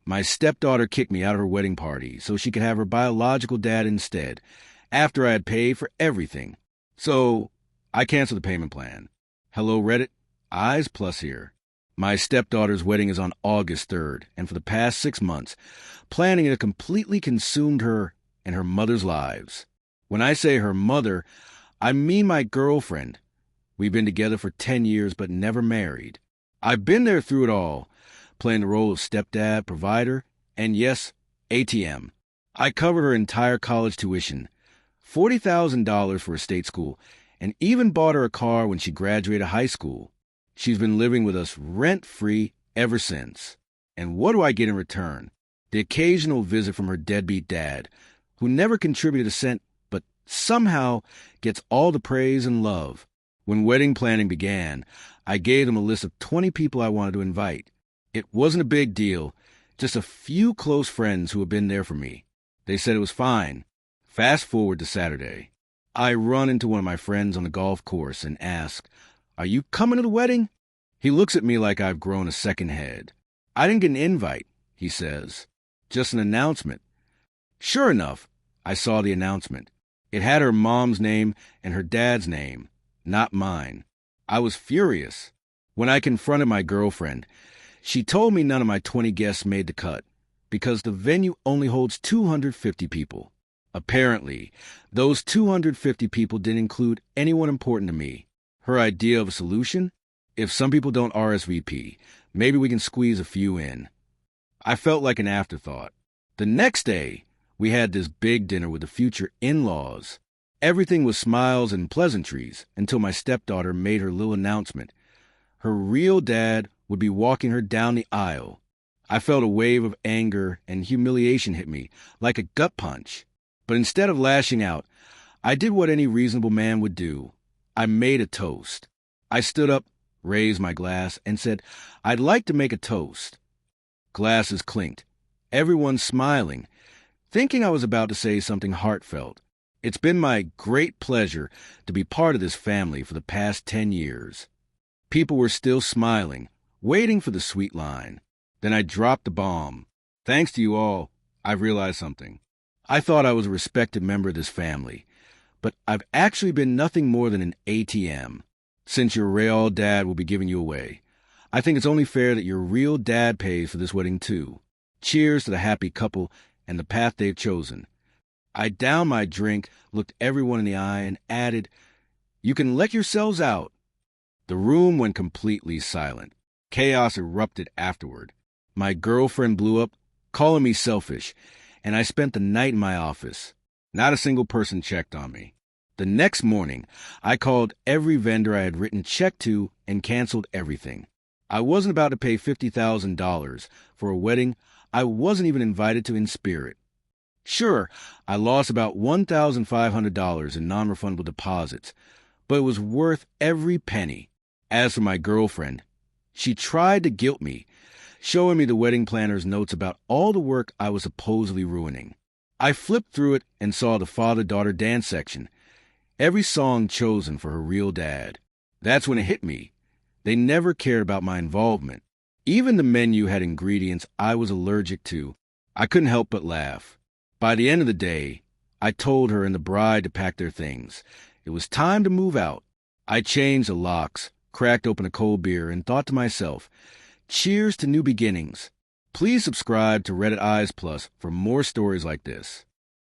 My stepdaughter kicked me out of her wedding party so she could have her biological dad instead, after I had paid for everything. So I canceled the payment plan. Hello, Reddit. Eyes Plus here. My stepdaughter's wedding is on August 3rd, and for the past 6 months, planning it completely consumed her and her mother's lives. When I say her mother, I mean my girlfriend. We've been together for 10 years but never married. I've been there through it all, playing the role of stepdad, provider, and yes, ATM. I covered her entire college tuition, $40,000 for a state school, and even bought her a car when she graduated high school. She's been living with us rent-free ever since. And what do I get in return? The occasional visit from her deadbeat dad, who never contributed a cent, but somehow gets all the praise and love. When wedding planning began, I gave them a list of 20 people I wanted to invite. It wasn't a big deal, just a few close friends who had been there for me. They said it was fine. Fast forward to Saturday. I run into one of my friends on the golf course and ask, "Are you coming to the wedding?" He looks at me like I've grown a second head. "I didn't get an invite," he says. "Just an announcement." Sure enough, I saw the announcement. It had her mom's name and her dad's name, not mine. I was furious. When I confronted my girlfriend, she told me none of my 20 guests made the cut because the venue only holds 250 people. Apparently, those 250 people didn't include anyone important to me. Her idea of a solution? If some people don't RSVP, maybe we can squeeze a few in. I felt like an afterthought. The next day, we had this big dinner with the future in-laws. Everything was smiles and pleasantries until my stepdaughter made her little announcement. Her real dad would be walking her down the aisle. I felt a wave of anger and humiliation hit me, like a gut punch. But instead of lashing out, I did what any reasonable man would do. I made a toast. I stood up, raised my glass, and said, "I'd like to make a toast." Glasses clinked. Everyone smiling, thinking I was about to say something heartfelt. It's been my great pleasure to be part of this family for the past 10 years. People were still smiling, waiting for the sweet line. Then I dropped the bomb. Thanks to you all, I've realized something. I thought I was a respected member of this family, but I've actually been nothing more than an ATM. Since your real dad will be giving you away, I think it's only fair that your real dad pays for this wedding too. Cheers to the happy couple and the path they've chosen. I downed my drink, looked everyone in the eye, and added, "You can let yourselves out." The room went completely silent. Chaos erupted afterward. My girlfriend blew up, calling me selfish, and I spent the night in my office. Not a single person checked on me. The next morning, I called every vendor I had written check to and canceled everything. I wasn't about to pay $50,000 for a wedding I wasn't even invited to in spirit. Sure, I lost about $1,500 in non-refundable deposits, but it was worth every penny. As for my girlfriend, she tried to guilt me, showing me the wedding planner's notes about all the work I was supposedly ruining. I flipped through it and saw the father-daughter dance section, every song chosen for her real dad. That's when it hit me. They never cared about my involvement. Even the menu had ingredients I was allergic to. I couldn't help but laugh. By the end of the day, I told her and the bride to pack their things. It was time to move out. I changed the locks, cracked open a cold beer, and thought to myself, cheers to new beginnings. Please subscribe to Reddit Eyes Plus for more stories like this.